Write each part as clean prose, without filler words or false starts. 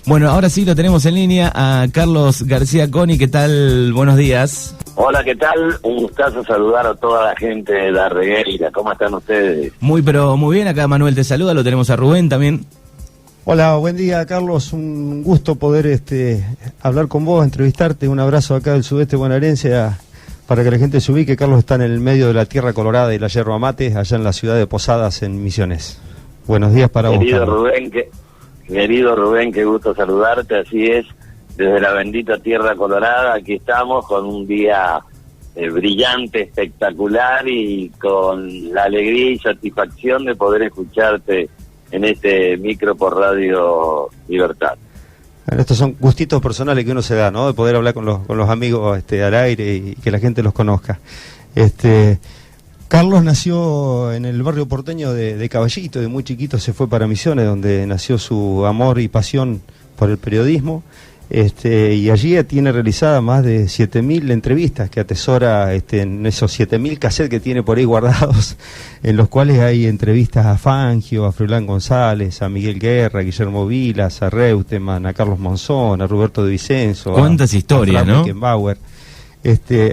Bueno, ahora sí lo tenemos en línea a Carlos García Coni. ¿Qué tal? Buenos días. Hola, ¿qué tal? Un gustazo saludar a toda la gente de La Regueira. ¿Cómo están ustedes? Muy bien. Acá Manuel te saluda. Lo tenemos a Rubén también. Hola, buen día, Carlos. Un gusto poder hablar con vos, entrevistarte. Un abrazo acá del sudeste bonaerense para que la gente se ubique. Carlos está en el medio de la Tierra Colorada y la yerba mate, allá en la ciudad de Posadas, en Misiones. Buenos días para vos, Carlos. Querido Rubén, qué gusto saludarte. Así es, desde la bendita Tierra Colorada, aquí estamos con un día brillante, espectacular, y con la alegría y satisfacción de poder escucharte en este micro por Radio Libertad. Bueno, estos son gustitos personales que uno se da, ¿no? De poder hablar con los amigos al aire y que la gente los conozca. Carlos nació en el barrio porteño de Caballito, de muy chiquito se fue para Misiones, donde nació su amor y pasión por el periodismo. Y allí tiene realizadas más de 7.000 entrevistas que atesora en esos 7.000 cassettes que tiene por ahí guardados, en los cuales hay entrevistas a Fangio, a Froilán González, a Miguel Guerra, a Guillermo Vilas, a Reutemann, a Carlos Monzón, a Roberto de Vicenzo. Cuántas historias, ¿no? Beckenbauer.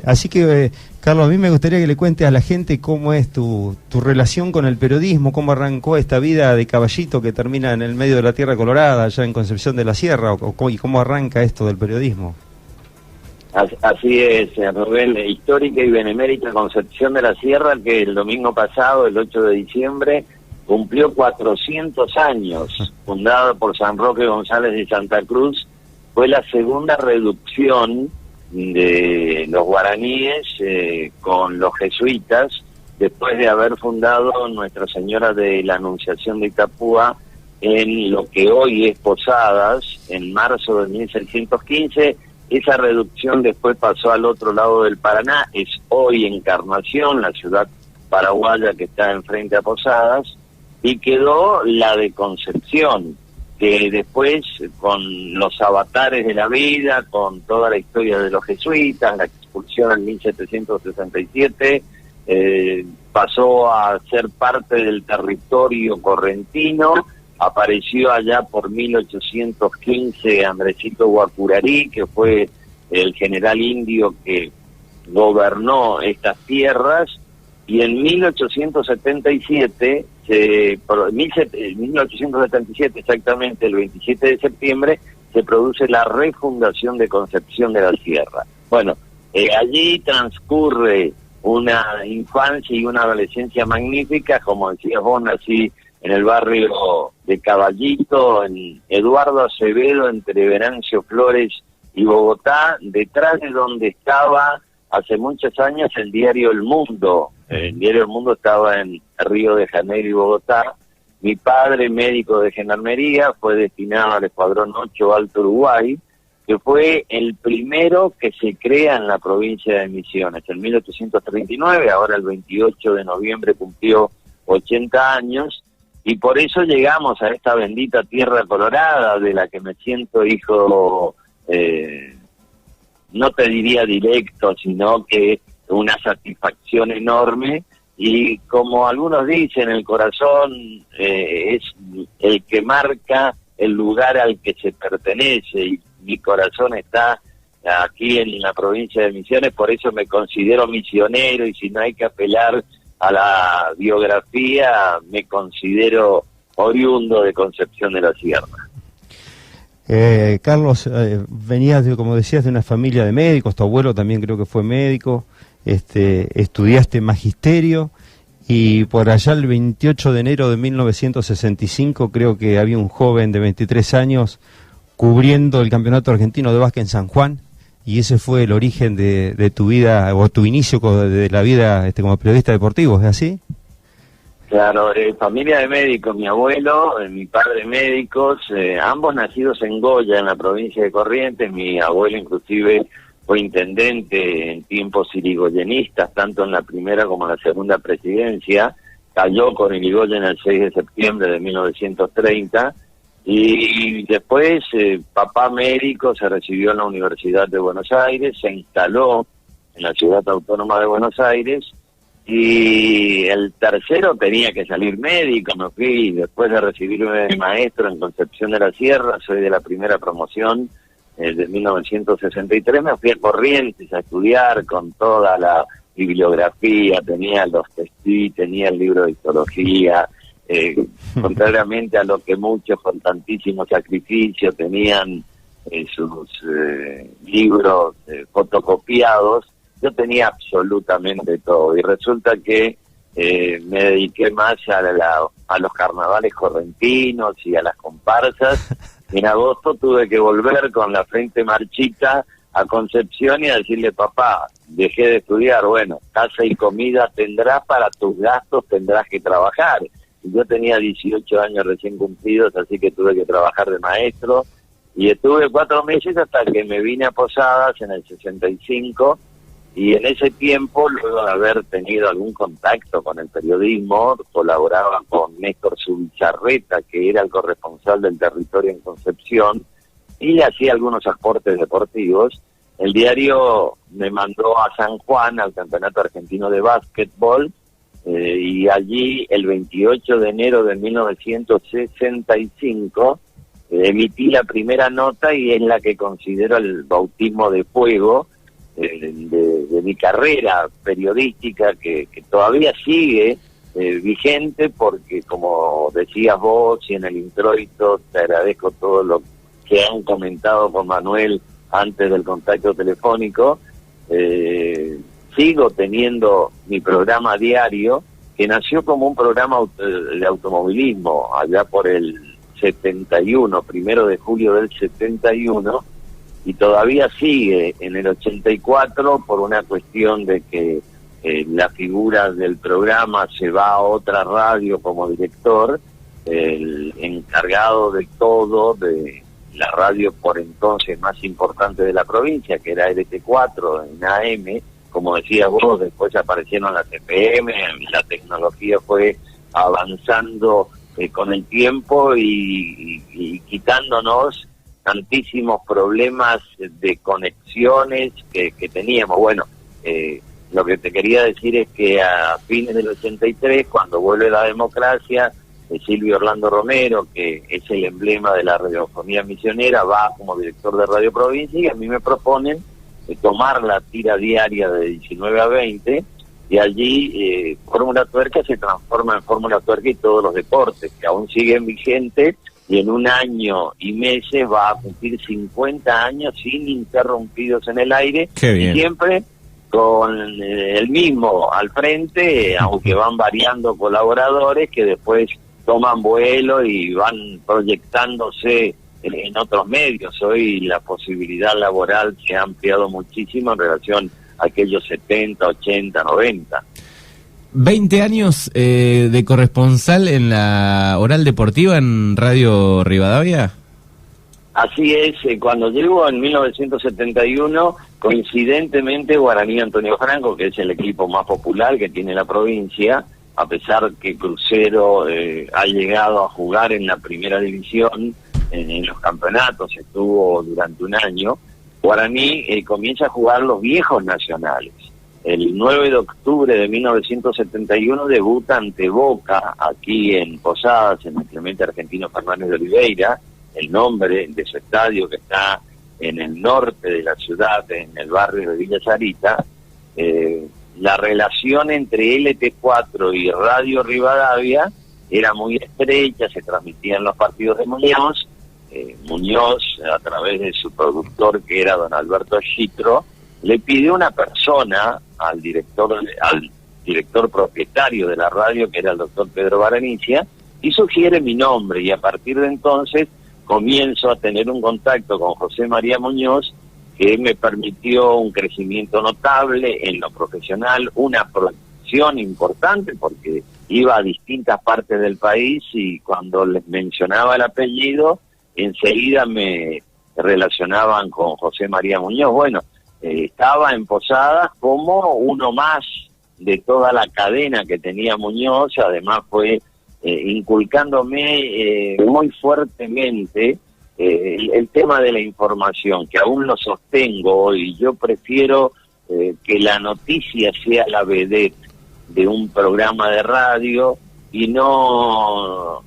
Así que, Carlos, a mí me gustaría que le cuentes a la gente cómo es tu relación con el periodismo, cómo arrancó esta vida de Caballito que termina en el medio de la Tierra Colorada, allá en Concepción de la Sierra, y cómo arranca esto del periodismo. Así es, Rubén, histórica y benemérita Concepción de la Sierra, que el domingo pasado, el 8 de diciembre, cumplió 400 años, fundada por San Roque González de Santa Cruz. Fue la segunda reducción de los guaraníes con los jesuitas, después de haber fundado Nuestra Señora de la Anunciación de Itapúa en lo que hoy es Posadas, en marzo de 1615. Esa reducción después pasó al otro lado del Paraná, es hoy Encarnación, la ciudad paraguaya que está enfrente a Posadas, y quedó la de Concepción, que después, con los avatares de la vida, con toda la historia de los jesuitas, la expulsión en 1767, pasó a ser parte del territorio correntino. Apareció allá por 1815 Andresito Guacurarí, que fue el general indio que gobernó estas tierras, y en 1877, 1877 exactamente, el 27 de septiembre, se produce la refundación de Concepción de la Sierra. Bueno, allí transcurre una infancia y una adolescencia magnífica. Como decías vos, nací en el barrio de Caballito, en Eduardo Acevedo, entre Venancio Flores y Bogotá, detrás de donde estaba hace muchos años el diario El Mundo. El diario El Mundo estaba en Río de Janeiro y Bogotá. Mi padre, médico de gendarmería, fue destinado al Escuadrón 8 Alto Uruguay, que fue el primero que se crea en la provincia de Misiones, en 1839, ahora el 28 de noviembre cumplió 80 años, y por eso llegamos a esta bendita Tierra Colorada, de la que me siento hijo, no te diría directo, sino que una satisfacción enorme. Y como algunos dicen, el corazón es el que marca el lugar al que se pertenece, y mi corazón está aquí en la provincia de Misiones, por eso me considero misionero, y si no hay que apelar a la biografía, me considero oriundo de Concepción de la Sierra. Carlos, venías, como decías, de una familia de médicos, tu abuelo también creo que fue médico. Estudiaste magisterio, y por allá el 28 de enero de 1965 creo que había un joven de 23 años cubriendo el campeonato argentino de básquet en San Juan, y ese fue el origen de tu vida, o tu inicio de la vida como periodista deportivo, ¿es así? Claro, familia de médicos, mi abuelo, mi padre médicos, ambos nacidos en Goya, en la provincia de Corrientes. Mi abuelo inclusive fue intendente en tiempos irigoyenistas, tanto en la primera como en la segunda presidencia. Cayó con Irigoyen el 6 de septiembre de 1930, y después papá médico, se recibió en la Universidad de Buenos Aires, se instaló en la Ciudad Autónoma de Buenos Aires, Y el tercero tenía que salir médico. Me fui, después de recibirme de maestro en Concepción de la Sierra, soy de la primera promoción de 1963, me fui a Corrientes a estudiar con toda la bibliografía, tenía los testigos, tenía el libro de histología, contrariamente a lo que muchos con tantísimo sacrificio tenían sus libros fotocopiados, yo tenía absolutamente todo, y resulta que me dediqué más a los carnavales correntinos y a las comparsas. En agosto tuve que volver con la frente marchita a Concepción y a decirle: papá, dejé de estudiar, bueno, casa y comida tendrás, para tus gastos tendrás que trabajar. Y yo tenía 18 años recién cumplidos, así que tuve que trabajar de maestro, y estuve 4 meses hasta que me vine a Posadas en el 65, y en ese tiempo, luego de haber tenido algún contacto con el periodismo, colaboraba con Néstor Zubizarreta, que era el corresponsal del territorio en Concepción, y le hacía algunos aportes deportivos. El diario me mandó a San Juan, al Campeonato Argentino de Básquetbol, y allí, el 28 de enero de 1965, emití la primera nota, y es la que considero el bautismo de fuego de mi carrera periodística, que todavía sigue vigente, porque, como decías vos y en el introito, te agradezco todo lo que han comentado con Manuel antes del contacto telefónico. Sigo teniendo mi programa diario, que nació como un programa de automovilismo allá por el 71, 1 de julio del 71, y todavía sigue en el 84 por una cuestión de que la figura del programa se va a otra radio como director. El encargado de todo, de la radio por entonces más importante de la provincia, que era RT4 en AM, como decías vos, después aparecieron las FM, la tecnología fue avanzando con el tiempo y quitándonos tantísimos problemas de conexiones que teníamos. Bueno, lo que te quería decir es que a fines del 83, cuando vuelve la democracia, Silvio Orlando Romero, que es el emblema de la radiofonía misionera, va como director de Radio Provincia, y a mí me proponen tomar la tira diaria de 19 a 20, y allí Fórmula Tuerca se transforma en Fórmula Tuerca y todos los deportes, que aún siguen vigentes, y en un año y meses va a cumplir 50 años ininterrumpidos en el aire. Qué bien. Y siempre con el mismo al frente, aunque van variando colaboradores que después toman vuelo y van proyectándose en otros medios. Hoy la posibilidad laboral se ha ampliado muchísimo en relación a aquellos 70, 80, 90. 20 años de corresponsal en la Oral Deportiva en Radio Rivadavia. Así es, cuando llego en 1971, coincidentemente Guaraní Antonio Franco, que es el equipo más popular que tiene la provincia, a pesar que Crucero ha llegado a jugar en la primera división, en los campeonatos, estuvo durante un año, Guaraní comienza a jugar los viejos nacionales. El 9 de octubre de 1971 debuta ante Boca, aquí en Posadas, en el Clemente Argentino Fernández de Oliveira, el nombre de su estadio, que está en el norte de la ciudad, en el barrio de Villa Sarita. La relación entre LT4 y Radio Rivadavia era muy estrecha, se transmitían los partidos de Muñoz. Muñoz, a través de su productor, que era don Alberto Schitro, le pidió una persona al director propietario de la radio, que era el doctor Pedro Baranicia, y sugiere mi nombre, y a partir de entonces comienzo a tener un contacto con José María Muñoz, que me permitió un crecimiento notable en lo profesional, una proyección importante, porque iba a distintas partes del país, y cuando les mencionaba el apellido, enseguida me relacionaban con José María Muñoz. Bueno, estaba en Posadas como uno más de toda la cadena que tenía Muñoz. Además fue inculcándome muy fuertemente el tema de la información, que aún lo sostengo hoy. Yo prefiero que la noticia sea la vedette de un programa de radio y no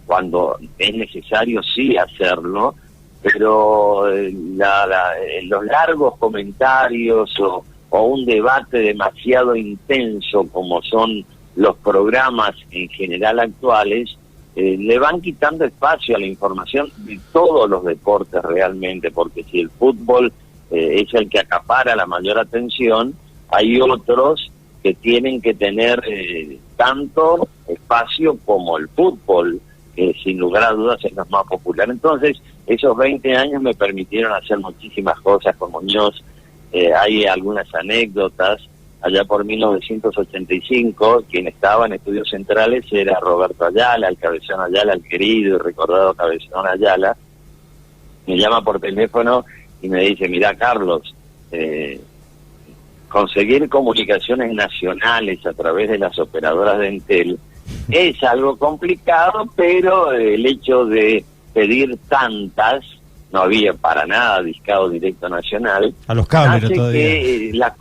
cuando es necesario sí hacerlo, pero los largos comentarios o un debate demasiado intenso como son los programas en general actuales, le van quitando espacio a la información de todos los deportes realmente, porque si el fútbol es el que acapara la mayor atención, hay otros que tienen que tener tanto espacio como el fútbol, que sin lugar a dudas es lo más popular. Entonces, esos 20 años me permitieron hacer muchísimas cosas con Muñoz. Hay algunas anécdotas. Allá por 1985, quien estaba en Estudios Centrales era Roberto Ayala, el Cabezón Ayala, el querido y recordado Cabezón Ayala. Me llama por teléfono y me dice, mirá, Carlos, conseguir comunicaciones nacionales a través de las operadoras de Entel es algo complicado, pero el hecho de pedir tantas, no había para nada discado directo nacional, a los cables hace todavía.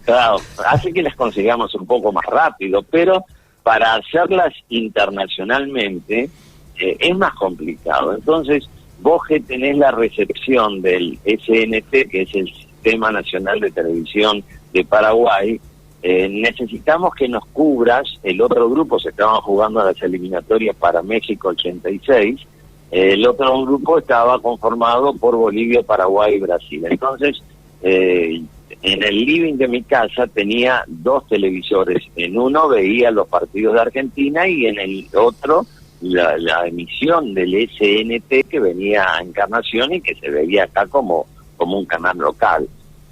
Claro, hace que las consigamos un poco más rápido, pero para hacerlas internacionalmente es más complicado. Entonces, vos que tenés la recepción del SNT, que es el Sistema Nacional de Televisión de Paraguay, necesitamos que nos cubras. El otro grupo se estaban jugando a las eliminatorias para México 86, el otro grupo estaba conformado por Bolivia, Paraguay y Brasil. Entonces, en el living de mi casa tenía 2 televisores. En uno veía los partidos de Argentina y en el otro la emisión del SNT que venía a Encarnación y que se veía acá como un canal local.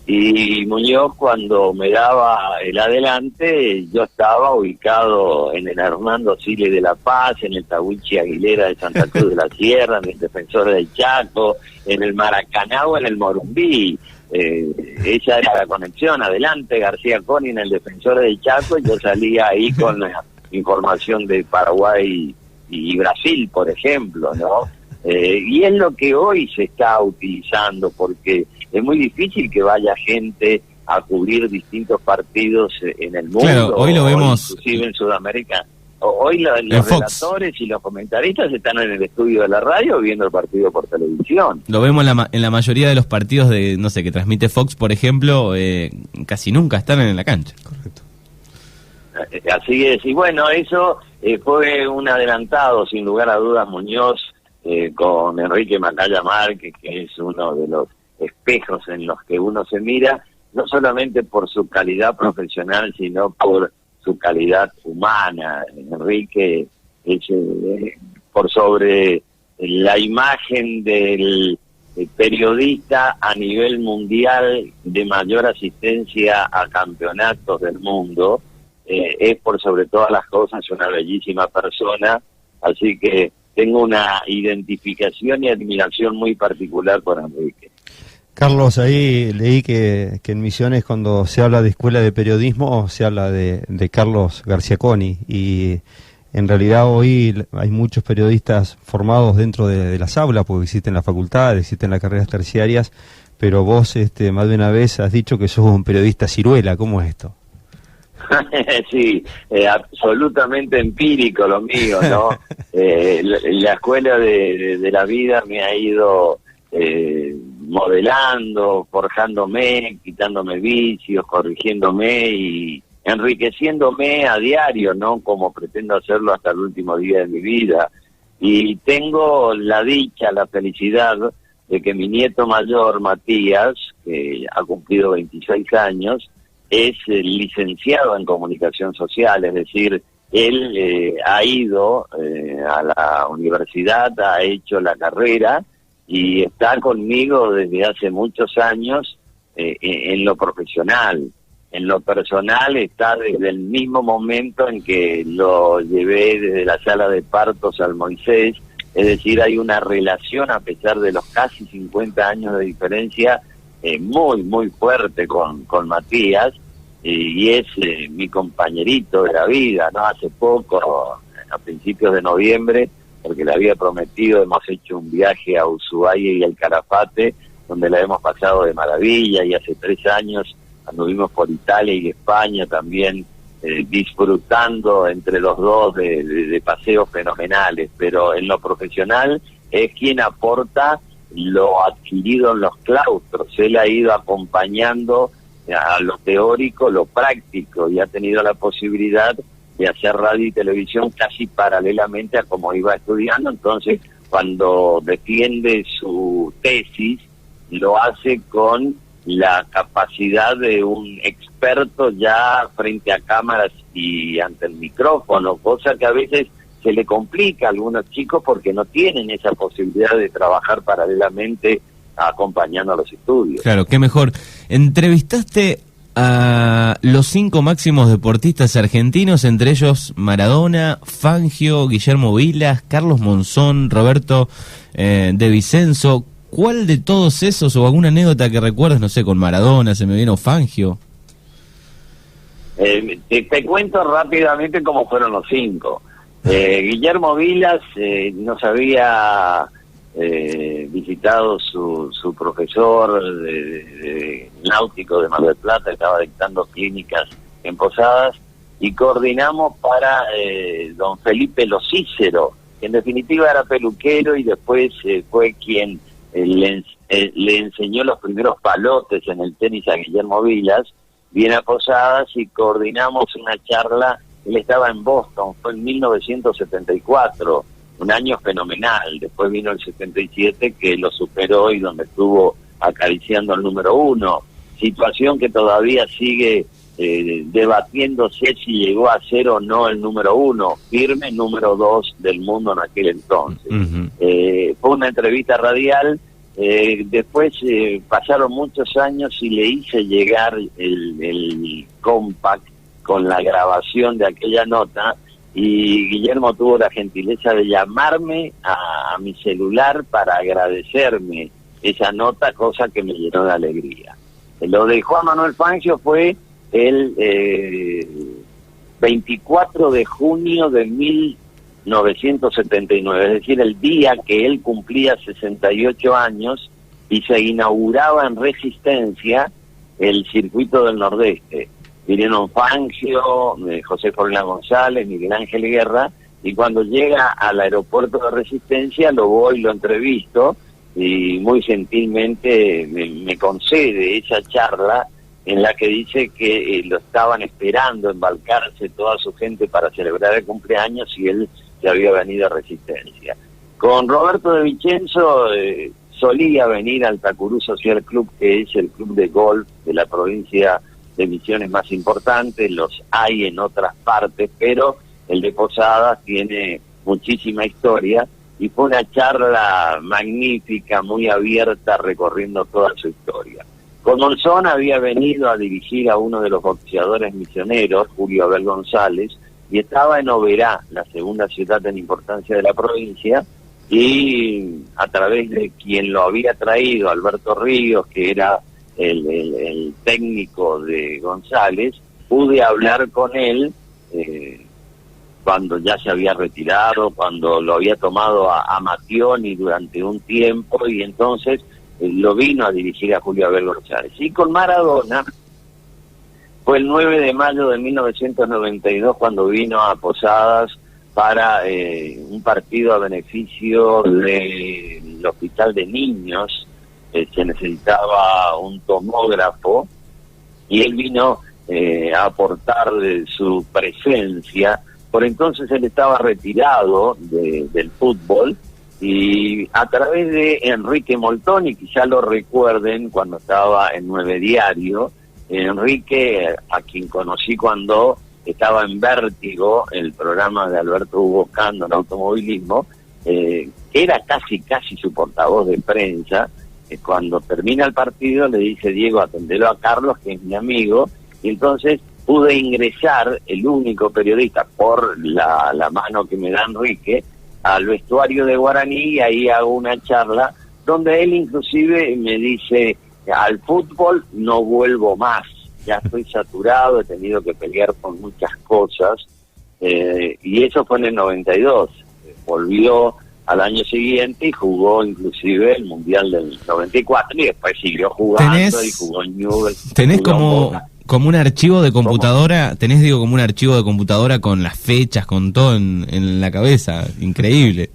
Y Muñoz, cuando me daba el adelante, yo estaba ubicado en el Hernando Siles de La Paz, en el Tahuichi Aguilera de Santa Cruz de la Sierra, en el Defensor del Chaco, en el Maracaná o en el Morumbí. Esa era la conexión. Adelante García Coni en el Defensor del Chaco, y yo salía ahí con la información de Paraguay y Brasil, por ejemplo, ¿no? Y es lo que hoy se está utilizando, porque es muy difícil que vaya gente a cubrir distintos partidos en el mundo. Claro, hoy lo vemos inclusive en Sudamérica. Hoy los relatores y los comentaristas están en el estudio de la radio viendo el partido por televisión. Lo vemos en la mayoría de los partidos de, no sé, que transmite Fox, por ejemplo, casi nunca están en la cancha. Correcto. Así es, y bueno, eso fue un adelantado, sin lugar a dudas, Muñoz, con Enrique Macaya Márquez, que es uno de los espejos en los que uno se mira, no solamente por su calidad profesional, sino por su calidad humana. Enrique es por sobre la imagen del periodista a nivel mundial de mayor asistencia a campeonatos del mundo, es por sobre todas las cosas una bellísima persona, así que tengo una identificación y admiración muy particular por Enrique. Carlos, ahí leí que en Misiones, cuando se habla de escuela de periodismo, se habla de Carlos García Coni, y en realidad hoy hay muchos periodistas formados dentro de las aulas, porque existen las facultades, existen las carreras terciarias, pero vos más de una vez has dicho que sos un periodista ciruela. ¿Cómo es esto? Sí, absolutamente empírico lo mío, ¿no? La escuela de la vida me ha ido modelando, forjándome, quitándome vicios, corrigiéndome y enriqueciéndome a diario, ¿no? Como pretendo hacerlo hasta el último día de mi vida. Y tengo la dicha, la felicidad de que mi nieto mayor, Matías, que ha cumplido 26 años, es licenciado en comunicación social, es decir, él ha ido a la universidad, ha hecho la carrera y está conmigo desde hace muchos años en lo profesional. En lo personal está desde el mismo momento en que lo llevé desde la sala de partos al Moisés, es decir, hay una relación a pesar de los casi 50 años de diferencia muy, muy fuerte con Matías, y es mi compañerito de la vida, ¿no? Hace poco, a principios de noviembre, porque le había prometido, hemos hecho un viaje a Ushuaia y al Calafate, donde la hemos pasado de maravilla, y hace 3 años anduvimos por Italia y España también disfrutando entre los dos de paseos fenomenales, pero en lo profesional es quien aporta lo adquirido en los claustros. Él ha ido acompañando a lo teórico, lo práctico, y ha tenido la posibilidad de hacer radio y televisión casi paralelamente a como iba estudiando. Entonces, cuando defiende su tesis, lo hace con la capacidad de un experto ya frente a cámaras y ante el micrófono, cosa que a veces se le complica a algunos chicos porque no tienen esa posibilidad de trabajar paralelamente acompañando a los estudios. Claro, qué mejor. Entrevistaste a los 5 máximos deportistas argentinos, entre ellos Maradona, Fangio, Guillermo Vilas, Carlos Monzón, Roberto de Vicenzo. ¿Cuál de todos esos, o alguna anécdota que recuerdes, no sé, con Maradona, se me vino Fangio? Te cuento rápidamente cómo fueron los 5. Guillermo Vilas nos había visitado su profesor de náutico de Mar del Plata, estaba dictando clínicas en Posadas, y coordinamos para don Felipe Lo Cícero, que en definitiva era peluquero y después fue quien le enseñó los primeros palotes en el tenis a Guillermo Vilas. Viene a Posadas y coordinamos una charla. Él estaba en Boston, fue en 1974, un año fenomenal. Después vino el 77, que lo superó y donde estuvo acariciando al número 1. Situación que todavía sigue debatiéndose si llegó a ser o no el número 1, firme número 2 del mundo en aquel entonces. Uh-huh. Fue una entrevista radial. Después pasaron muchos años y le hice llegar el compact con la grabación de aquella nota, y Guillermo tuvo la gentileza de llamarme a mi celular para agradecerme esa nota, cosa que me llenó de alegría. Lo de Juan Manuel Fangio fue el 24 de junio de 1979, es decir, el día que él cumplía 68 años y se inauguraba en Resistencia el circuito del Nordeste. Vinieron Fangio, José Forlán González, Miguel Ángel Guerra, y cuando llega al aeropuerto de Resistencia lo voy, lo entrevisto, y muy gentilmente me concede esa charla en la que dice que lo estaban esperando embarcarse toda su gente para celebrar el cumpleaños y él se había venido a Resistencia. Con Roberto de Vicenzo solía venir al Tacurú Social Club, que es el club de golf de la provincia de Misiones más importante. Los hay en otras partes, pero el de Posadas tiene muchísima historia, y fue una charla magnífica, muy abierta, recorriendo toda su historia. Con Monzón había venido a dirigir a uno de los boxeadores misioneros, Julio Abel González, y estaba en Oberá, la segunda ciudad en importancia de la provincia, y a través de quien lo había traído, Alberto Ríos, que era el técnico de González, pude hablar con él cuando ya se había retirado, cuando lo había tomado a Mattioni durante un tiempo, y entonces lo vino a dirigir a Julio Abel González. Y con Maradona fue el 9 de mayo de 1992 cuando vino a Posadas para un partido a beneficio del Hospital de Niños. Se necesitaba un tomógrafo y él vino a aportar su presencia. Por entonces él estaba retirado del fútbol, y a través de Enrique Moltoni, quizá lo recuerden cuando estaba en 9 Diario, Enrique, a quien conocí cuando estaba en Vértigo, el programa de Alberto Hugo Cando en automovilismo, era casi su portavoz de prensa. Cuando termina el partido le dice: Diego, atendelo a Carlos, que es mi amigo, y entonces pude ingresar, el único periodista, por la mano que me da Enrique, al vestuario de Guaraní, y ahí hago una charla donde él inclusive me dice: al fútbol no vuelvo más, ya estoy saturado, he tenido que pelear por muchas cosas, y eso fue en el 92. Volvió al año siguiente y jugó inclusive el Mundial del 94, y después siguió jugando y jugó en Newell's. ¿Tenés como Como un archivo de computadora, tenés, digo, como un archivo de computadora con las fechas, con todo en la cabeza, increíble.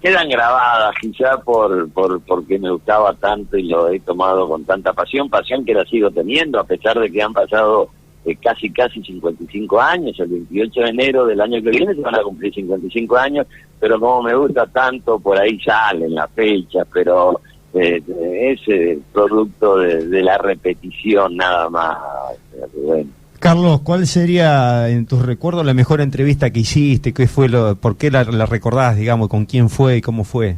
Quedan grabadas quizá porque me gustaba tanto y lo he tomado con tanta pasión que la sigo teniendo, a pesar de que han pasado casi 55 años. El 28 de enero del año que viene se van a cumplir 55 años, pero como me gusta tanto, por ahí salen las fechas, pero es producto de la repetición nada más. Bueno. Carlos, ¿cuál sería, en tus recuerdos, la mejor entrevista que hiciste? ¿Qué fue por qué la recordás, digamos, con quién fue y cómo fue?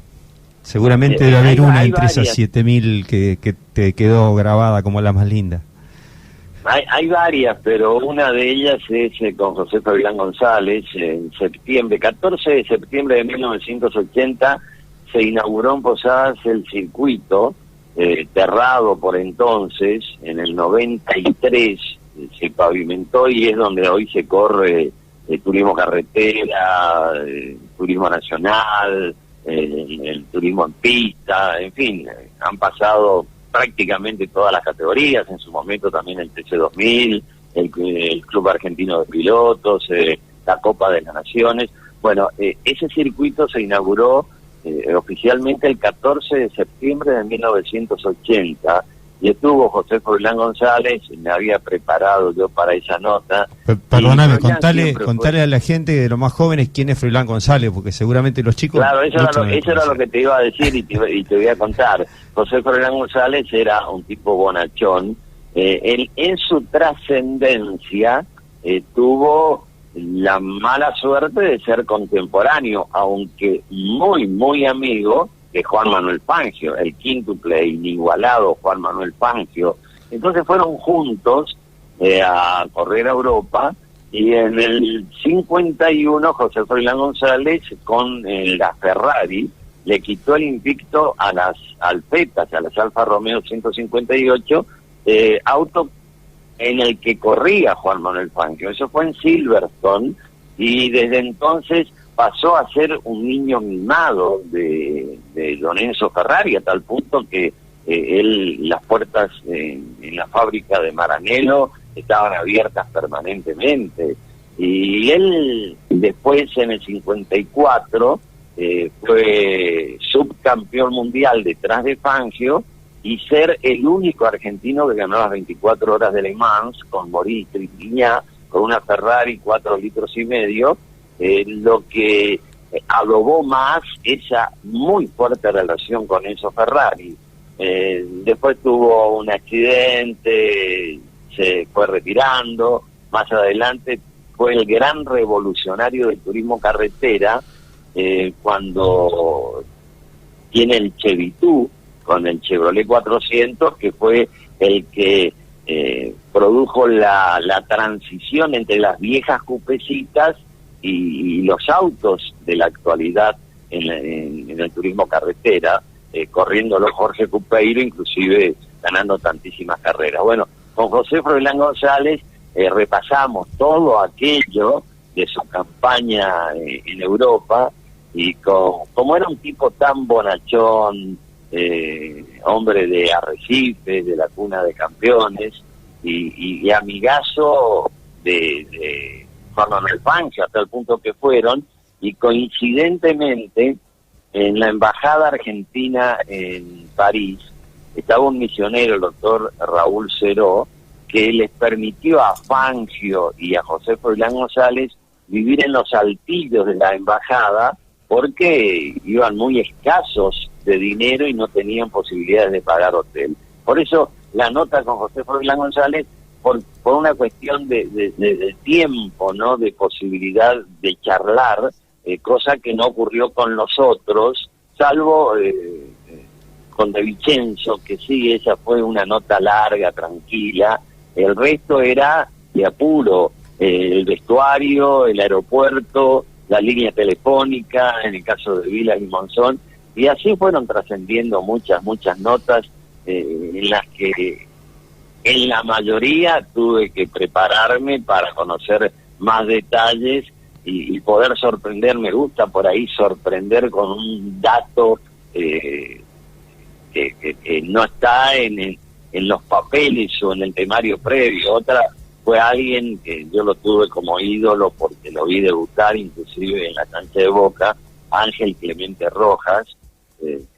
Seguramente debe haber una entre esas 7.000 que te quedó grabada como la más linda. Hay varias, pero una de ellas es con José Fabián González en septiembre, 14 de septiembre de 1980, se inauguró en Posadas el circuito, cerrado por entonces, en el 93 se pavimentó y es donde hoy se corre turismo carretera, turismo nacional, el turismo en pista, en fin, han pasado prácticamente todas las categorías, en su momento también el TC2000, el Club Argentino de Pilotos, la Copa de las Naciones. Bueno, ese circuito se inauguró oficialmente el 14 de septiembre de 1980 y estuvo José Froilán González, me había preparado yo para esa nota. Perdóname, contale a la gente de los más jóvenes quién es Froilán González, porque seguramente los chicos... Claro, eso era lo que te iba a decir y te voy a contar. José Froilán González era un tipo bonachón. Él en su trascendencia tuvo la mala suerte de ser contemporáneo, aunque muy, muy amigo de Juan Manuel Fangio, el quíntuple inigualado Juan Manuel Fangio. Entonces fueron juntos a correr a Europa, y en el 51 José Froilán González con la Ferrari le quitó el invicto a las Alpetas, a las Alfa Romeo 158, auto en el que corría Juan Manuel Fangio. Eso fue en Silverstone, y desde entonces pasó a ser un niño mimado de don Enzo Ferrari, a tal punto que las puertas en la fábrica de Maranello estaban abiertas permanentemente. Y él después, en el 54, fue subcampeón mundial detrás de Fangio, y ser el único argentino que ganó las 24 horas de Le Mans con Maurice Trintignant, con una Ferrari 4,5 litros, lo que adobó más esa muy fuerte relación con Enzo Ferrari. Después tuvo un accidente, se fue retirando. Más adelante fue el gran revolucionario del turismo carretera, cuando tiene el Chevitú con el Chevrolet 400, que fue el que produjo la transición entre las viejas cupecitas y los autos de la actualidad en el turismo carretera, corriéndolo Jorge Cupeiro, inclusive ganando tantísimas carreras. Bueno, con José Froilán González repasamos todo aquello de su campaña en Europa, y como era un tipo tan bonachón, hombre de Arrecife, de la cuna de campeones, y amigazo de Juan Manuel Fangio, hasta el punto que fueron, y coincidentemente en la embajada argentina en París estaba un misionero, el doctor Raúl Ceró, que les permitió a Fangio y a José Froilán González vivir en los altillos de la embajada, porque iban muy escasos de dinero y no tenían posibilidades de pagar hotel. Por eso la nota con José Froilán González, por una cuestión de tiempo, ¿no?, de posibilidad de charlar, cosa que no ocurrió con los otros, salvo con De Vicenzo, que sí, esa fue una nota larga, tranquila. El resto era de apuro, el vestuario, el aeropuerto, la línea telefónica, en el caso de Vilas y Monzón, y así fueron trascendiendo muchas notas, en las que en la mayoría tuve que prepararme para conocer más detalles y poder sorprender. Me gusta por ahí sorprender con un dato que que no está en los papeles o en el temario previo. Otra fue alguien que yo lo tuve como ídolo porque lo vi debutar inclusive en la cancha de Boca, Ángel Clemente Rojas,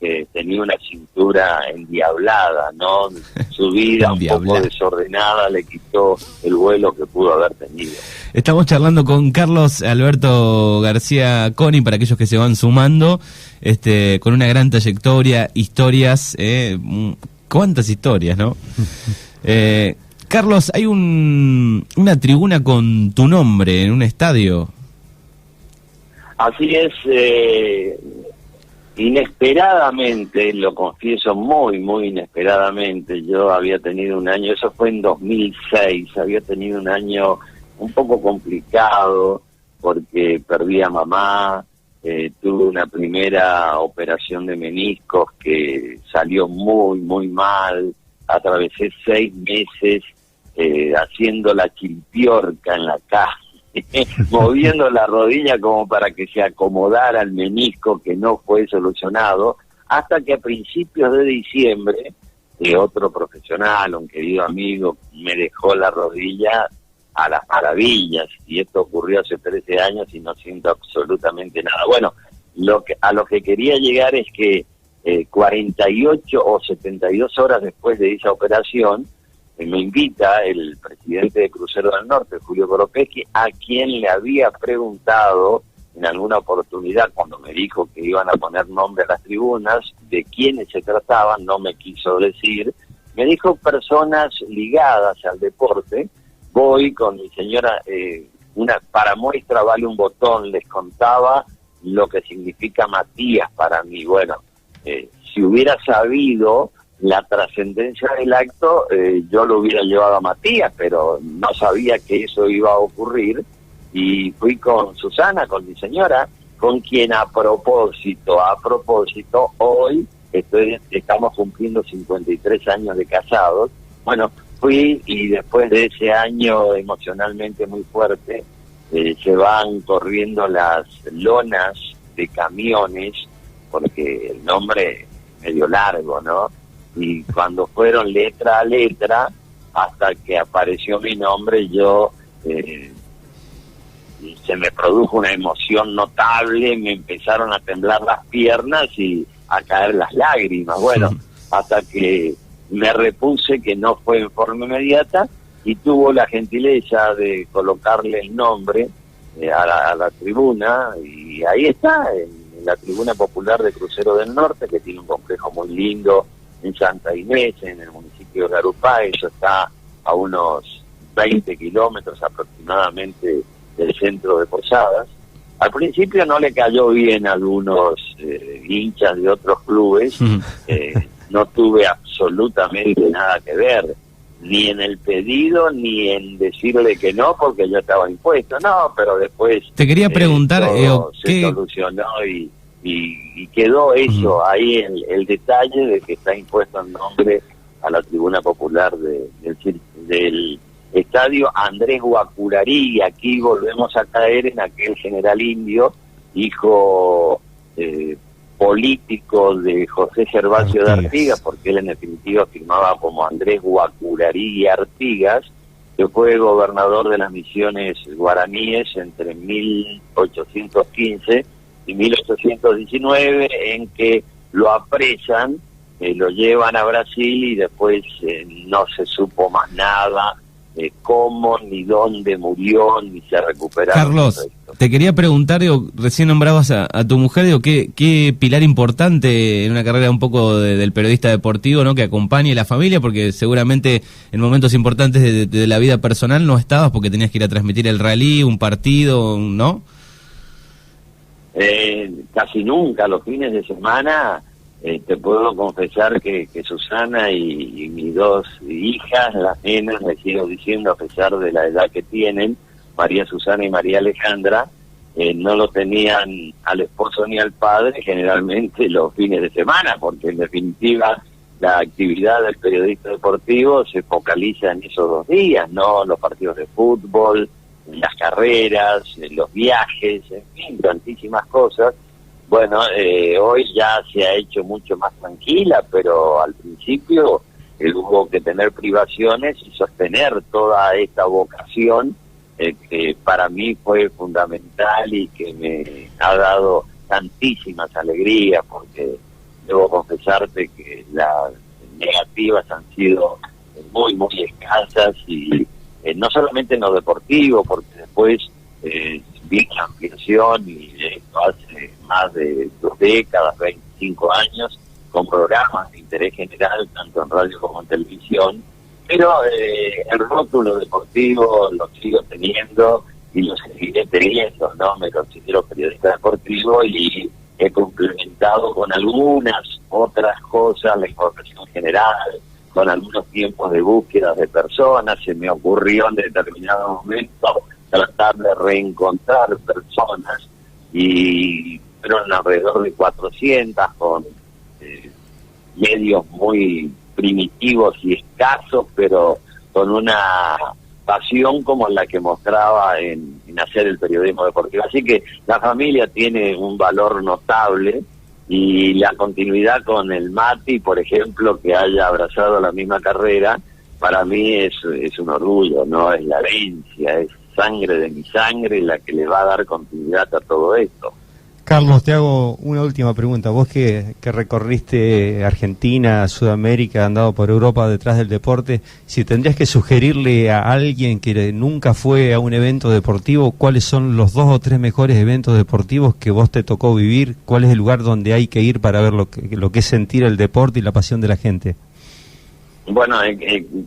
que tenía una cintura endiablada, ¿no? Su vida un poco desordenada le quitó el vuelo que pudo haber tenido. Estamos charlando con Carlos Alberto García Coni, para aquellos que se van sumando, con una gran trayectoria, historias, cuántas historias, ¿no? Carlos, hay una tribuna con tu nombre en un estadio. Así es, inesperadamente, lo confieso, muy, muy inesperadamente. Yo había tenido un año, eso fue en 2006, había tenido un año un poco complicado porque perdí a mamá, tuve una primera operación de meniscos que salió muy, muy mal, atravesé 6 meses haciendo la chiripiorca en la casa, moviendo la rodilla como para que se acomodara el menisco, que no fue solucionado, hasta que a principios de diciembre otro profesional, un querido amigo, me dejó la rodilla a las maravillas, y esto ocurrió hace 13 años y no siento absolutamente nada. Bueno, a lo que quería llegar es que 48 o 72 horas después de esa operación, me invita el presidente de Crucero del Norte, Julio Koropecki, a quien le había preguntado en alguna oportunidad, cuando me dijo que iban a poner nombre a las tribunas, de quiénes se trataban, no me quiso decir, me dijo personas ligadas al deporte. Voy con mi señora, para muestra vale un botón, les contaba lo que significa Matías para mí. Bueno, si hubiera sabido la trascendencia del acto, yo lo hubiera llevado a Matías, pero no sabía que eso iba a ocurrir, y fui con Susana, con mi señora, con quien a propósito, hoy estamos cumpliendo 53 años de casados. Bueno, fui, y después de ese año emocionalmente muy fuerte, se van corriendo las lonas de camiones, porque el nombre es medio largo, ¿no? Y cuando fueron letra a letra, hasta que apareció mi nombre, yo se me produjo una emoción notable, me empezaron a temblar las piernas y a caer las lágrimas. Bueno, hasta que me repuse, que no fue en forma inmediata, y tuvo la gentileza de colocarle el nombre a la tribuna, y ahí está, en la tribuna popular de Crucero del Norte, que tiene un complejo muy lindo en Santa Inés, en el municipio de Garupá. Eso está a unos 20 kilómetros aproximadamente del centro de Posadas. Al principio no le cayó bien a algunos hinchas de otros clubes, no tuve absolutamente nada que ver, ni en el pedido, ni en decirle que no, porque yo estaba impuesto, no, pero después te quería preguntar, se solucionó y quedó eso ahí, el detalle de que está impuesto el nombre a la tribuna popular del estadio Andrés Guacurarí. Y aquí volvemos a caer en aquel general indio, hijo político de José Gervasio de Artigas, porque él en definitiva firmaba como Andrés Guacurarí Artigas, que fue gobernador de las misiones guaraníes entre 1815 y 1819, en que lo apresan, lo llevan a Brasil, y después no se supo más nada, cómo ni dónde murió, ni se recuperaron. Carlos, te quería preguntar, recién nombrabas a tu mujer, qué pilar importante en una carrera un poco del periodista deportivo, ¿no?, que acompañe a la familia, porque seguramente en momentos importantes de la vida personal no estabas porque tenías que ir a transmitir el rally, un partido, ¿no? Casi nunca, los fines de semana. Te puedo confesar que Susana y mis 2 hijas, las nenas, les sigo diciendo, a pesar de la edad que tienen, María Susana y María Alejandra, no lo tenían al esposo ni al padre generalmente los fines de semana, porque en definitiva la actividad del periodista deportivo se focaliza en esos 2 días, ¿no? Los partidos de fútbol, las carreras, los viajes, en fin, tantísimas cosas. Bueno, hoy ya se ha hecho mucho más tranquila, pero al principio hubo que tener privaciones y sostener toda esta vocación que para mí fue fundamental y que me ha dado tantísimas alegrías, porque debo confesarte que las negativas han sido muy, muy escasas y no solamente en lo deportivo, porque después vi la ampliación y esto hace más de 2 décadas, 25 años, con programas de interés general, tanto en radio como en televisión, pero el rótulo deportivo lo sigo teniendo y lo seguiré teniendo, ¿no? Me considero periodista deportivo y he complementado con algunas otras cosas la información general, con algunos tiempos de búsqueda de personas. Se me ocurrió en determinado momento tratar de reencontrar personas y fueron alrededor de 400 con medios muy primitivos y escasos, pero con una pasión como la que mostraba en hacer el periodismo deportivo. Así que la familia tiene un valor notable y la continuidad con el Mati, por ejemplo, que haya abrazado la misma carrera, para mí es un orgullo, ¿no? Es la herencia, es sangre de mi sangre la que le va a dar continuidad a todo esto. Carlos, te hago una última pregunta. Vos que recorriste Argentina, Sudamérica, andado por Europa detrás del deporte, si tendrías que sugerirle a alguien que nunca fue a un evento deportivo, ¿cuáles son los 2 o 3 mejores eventos deportivos que vos te tocó vivir? ¿Cuál es el lugar donde hay que ir para ver lo que es sentir el deporte y la pasión de la gente? Bueno,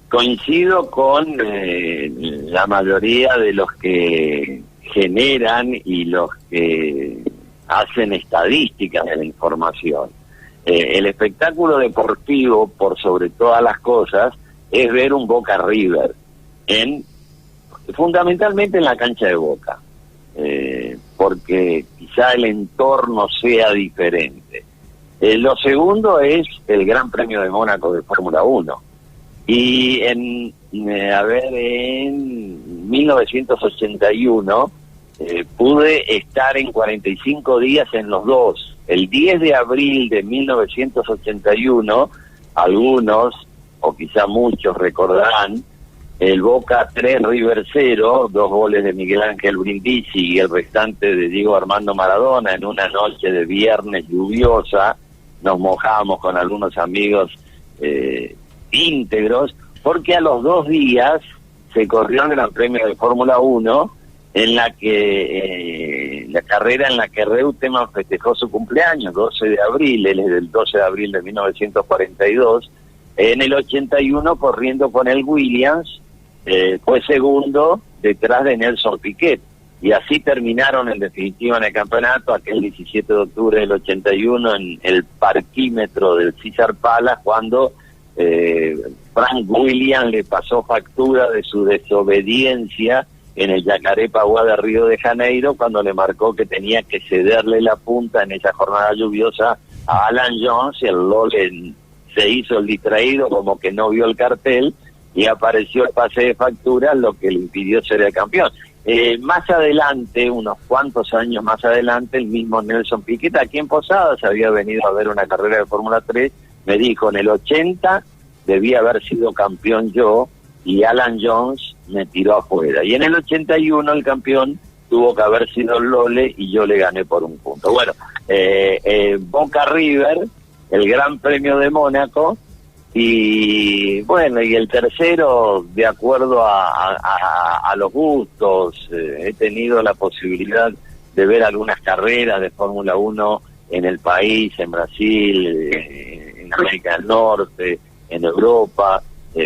coincido con la mayoría de los que generan y los que hacen estadísticas de la información. El espectáculo deportivo, por sobre todas las cosas, es ver un Boca River, fundamentalmente en la cancha de Boca, porque quizá el entorno sea diferente. Lo segundo es el Gran Premio de Mónaco de Fórmula 1. Y en 1981 pude estar en 45 días en los dos. El 10 de abril de 1981, algunos, o quizá muchos recordarán, el Boca 3, River 0, 2 goles de Miguel Ángel Brindisi y el restante de Diego Armando Maradona en una noche de viernes lluviosa. Nos mojamos con algunos amigos íntegros, porque a los 2 días se corrió el Gran Premio de Fórmula 1, en la que la carrera en la que Reutemann festejó su cumpleaños, 12 de abril, él es del 12 de abril de 1942, en el 81 corriendo con el Williams, fue segundo detrás de Nelson Piquet, y así terminaron en definitiva en el campeonato aquel 17 de octubre del 81 en el parquímetro del Caesars Palace, cuando Frank Williams le pasó factura de su desobediencia en el Jacarepaguá de Río de Janeiro, cuando le marcó que tenía que cederle la punta en esa jornada lluviosa a Alan Jones, y el Lole se hizo el distraído, como que no vio el cartel, y apareció el pase de factura, lo que le impidió ser el campeón. Más adelante, unos cuantos años más adelante, el mismo Nelson Piquet, aquí en Posadas, había venido a ver una carrera de Fórmula 3, me dijo, en el 80 debía haber sido campeón yo, y Alan Jones me tiró afuera. Y en el 81 el campeón tuvo que haber sido el Lole y yo le gané por 1 punto. Bueno, Boca River, el Gran Premio de Mónaco, y bueno, y el tercero, de acuerdo a los gustos, he tenido la posibilidad de ver algunas carreras de Fórmula 1 en el país, en Brasil, en América del Norte, en Europa,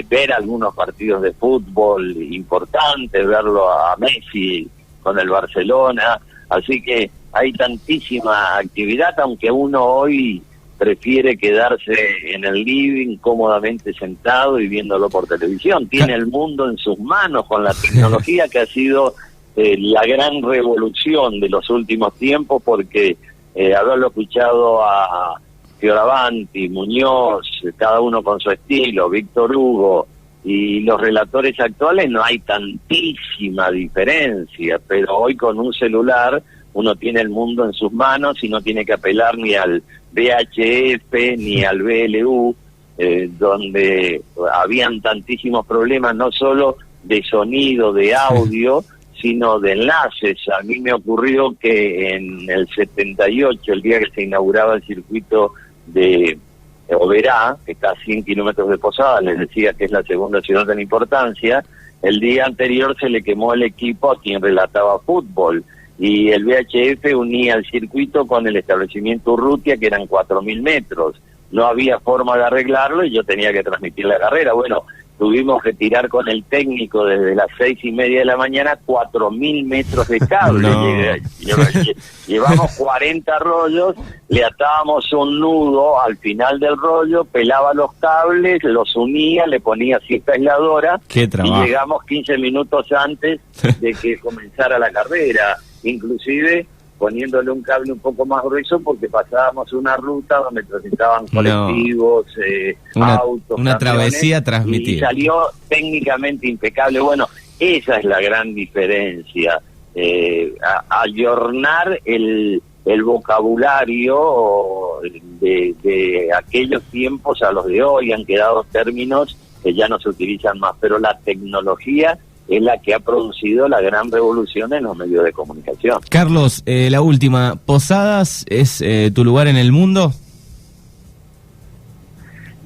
ver algunos partidos de fútbol importantes, verlo a Messi con el Barcelona, así que hay tantísima actividad, aunque uno hoy prefiere quedarse en el living cómodamente sentado y viéndolo por televisión. Tiene el mundo en sus manos con la tecnología, que ha sido la gran revolución de los últimos tiempos, porque haberlo escuchado a Fioravanti, Muñoz, cada uno con su estilo, Víctor Hugo y los relatores actuales, no hay tantísima diferencia, pero hoy con un celular uno tiene el mundo en sus manos y no tiene que apelar ni al VHF ni al VLU, donde habían tantísimos problemas, no solo de sonido, de audio, sino de enlaces. A mí me ocurrió que en el 78, el día que se inauguraba el circuito de Oberá, que está a 100 kilómetros de Posadas, les decía que es la segunda ciudad en importancia, el día anterior se le quemó el equipo a quien relataba fútbol, y el VHF unía el circuito con el establecimiento Urrutia, que eran 4.000 metros. No había forma de arreglarlo y yo tenía que transmitir la carrera. Bueno, tuvimos que tirar con el técnico desde las 6:30 de la mañana 4.000 metros de cable. No. Llevamos 40 rollos, le atábamos un nudo al final del rollo, pelaba los cables, los unía, le ponía cinta aisladora y llegamos 15 minutos antes de que comenzara la carrera, inclusive poniéndole un cable un poco más grueso porque pasábamos una ruta donde transitaban colectivos, autos, una travesía transmitida. Y salió técnicamente impecable. Bueno, esa es la gran diferencia, ayornar el vocabulario de aquellos tiempos a los de hoy. Han quedado términos que ya no se utilizan más, pero la tecnología es la que ha producido la gran revolución en los medios de comunicación. Carlos, la última, ¿Posadas es tu lugar en el mundo?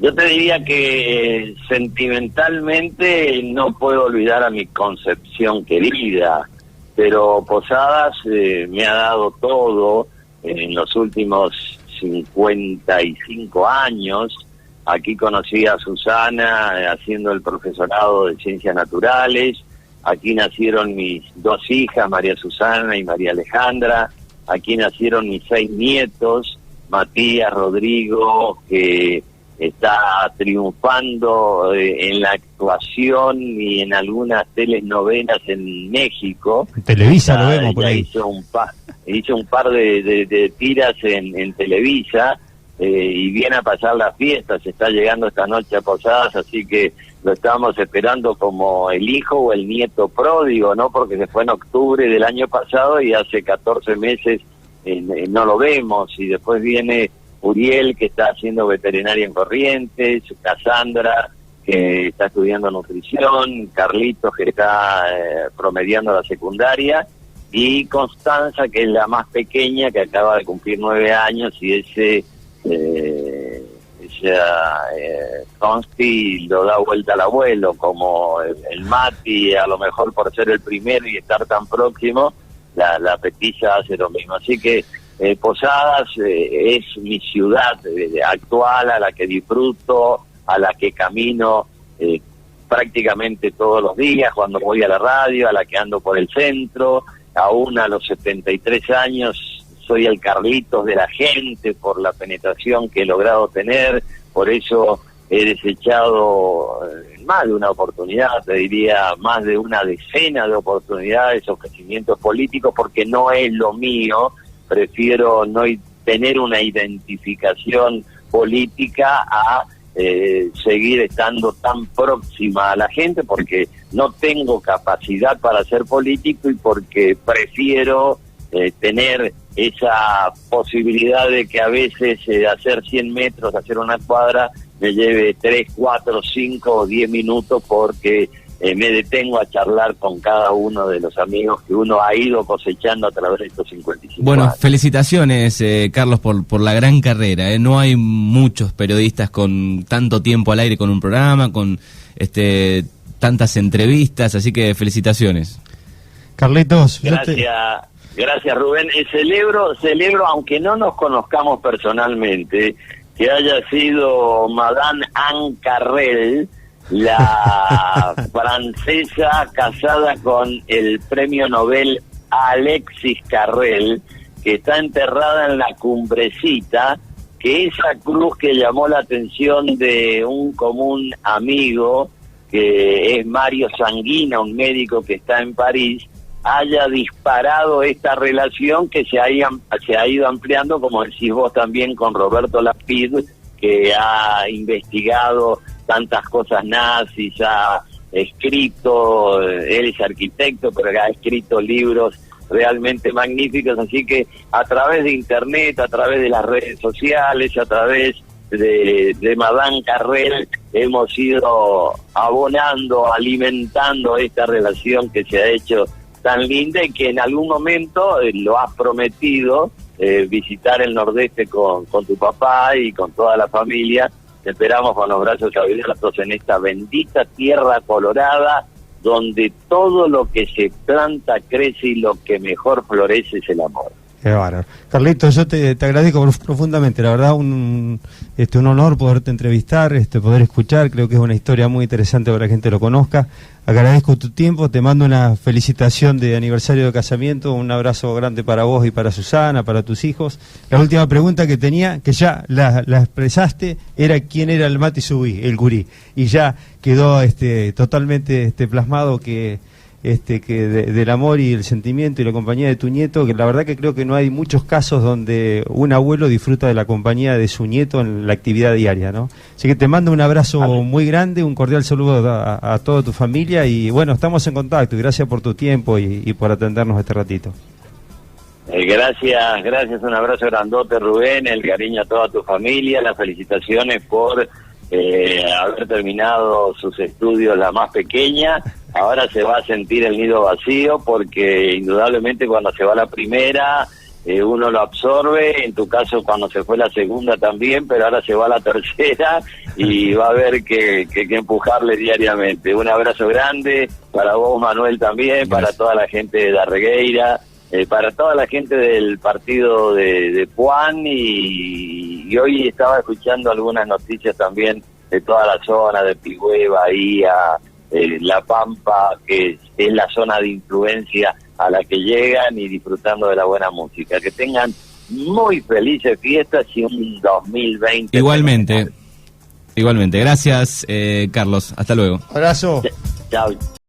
Yo te diría que sentimentalmente no puedo olvidar a mi Concepción querida, pero Posadas me ha dado todo en los últimos 55 años. Aquí conocí a Susana haciendo el profesorado de Ciencias Naturales. Aquí nacieron mis 2 hijas, María Susana y María Alejandra. Aquí nacieron mis 6 nietos, Matías, Rodrigo, que está triunfando en la actuación y en algunas telenovelas en México. En Televisa lo vemos por ahí. Hizo un par de tiras en Televisa. Y viene a pasar las fiestas, está llegando esta noche a Posadas, así que lo estábamos esperando como el hijo o el nieto pródigo, ¿no? Porque se fue en octubre del año pasado y hace 14 meses no lo vemos. Y después viene Uriel, que está haciendo veterinaria en Corrientes, Cassandra, que está estudiando nutrición, Carlitos, que está promediando la secundaria, y Constanza, que es la más pequeña, que acaba de cumplir 9 años, y esa Consti lo da vuelta al abuelo, como el Mati, a lo mejor por ser el primero y estar tan próximo, la Petilla hace lo mismo. Así que Posadas es mi ciudad actual, a la que disfruto, a la que camino prácticamente todos los días cuando voy a la radio, a la que ando por el centro. Aún a los 73 años soy el Carlitos de la gente por la penetración que he logrado tener. Por eso he desechado más de una oportunidad, te diría más de una decena de oportunidades, ofrecimientos políticos, porque no es lo mío. Prefiero no tener una identificación política a seguir estando tan próxima a la gente, porque no tengo capacidad para ser político y porque prefiero tener esa posibilidad de que a veces hacer 100 metros, hacer una cuadra, me lleve 3, 4, 5 o 10 minutos, porque me detengo a charlar con cada uno de los amigos que uno ha ido cosechando a través de estos 55 Bueno, años. Felicitaciones, Carlos, por la gran carrera. No hay muchos periodistas con tanto tiempo al aire con un programa, con tantas entrevistas, así que felicitaciones. Carlitos, Gracias, Rubén. Celebro, aunque no nos conozcamos personalmente, que haya sido Madame Anne Carrel, la francesa casada con el premio Nobel Alexis Carrel, que está enterrada en la Cumbrecita, que esa cruz que llamó la atención de un común amigo, que es Mario Sanguina, un médico que está en París, haya disparado esta relación que se ha ido ampliando, como decís vos también, con Roberto Lapid, que ha investigado tantas cosas nazis, ha escrito, él es arquitecto, pero ha escrito libros realmente magníficos, así que a través de internet, a través de las redes sociales, a través de Madame Carrel, hemos ido abonando, alimentando esta relación que se ha hecho tan linda y que en algún momento lo has prometido, visitar el Nordeste con tu papá y con toda la familia. Te esperamos con los brazos abiertos en esta bendita tierra colorada, donde todo lo que se planta crece y lo que mejor florece es el amor. Qué bárbaro. Carlitos, yo te agradezco profundamente, la verdad un honor poderte entrevistar, poder escuchar, creo que es una historia muy interesante para que la gente lo conozca. Agradezco tu tiempo, te mando una felicitación de aniversario de casamiento, un abrazo grande para vos y para Susana, para tus hijos. La última pregunta que tenía, que ya la expresaste, era quién era el Mati Subí, el gurí, y ya quedó totalmente plasmado que del amor y el sentimiento y la compañía de tu nieto, que la verdad que creo que no hay muchos casos donde un abuelo disfruta de la compañía de su nieto en la actividad diaria, ¿no? Así que te mando un abrazo muy grande, un cordial saludo a toda tu familia y bueno, estamos en contacto y gracias por tu tiempo y por atendernos este ratito. Gracias, un abrazo grandote, Rubén, el cariño a toda tu familia, las felicitaciones por haber terminado sus estudios la más pequeña. Ahora se va a sentir el nido vacío porque indudablemente cuando se va la primera uno lo absorbe, en tu caso cuando se fue la segunda también, pero ahora se va la tercera y va a haber que empujarle diariamente. Un abrazo grande para vos, Manuel, también, para toda la gente de Darregueira, para toda la gente del partido de Puan y hoy estaba escuchando algunas noticias también de toda la zona de Pigüé, Bahía, La Pampa, que es la zona de influencia a la que llegan y disfrutando de la buena música. Que tengan muy felices fiestas y un 2020. Igualmente. Gracias, Carlos. Hasta luego. Abrazo. Chao.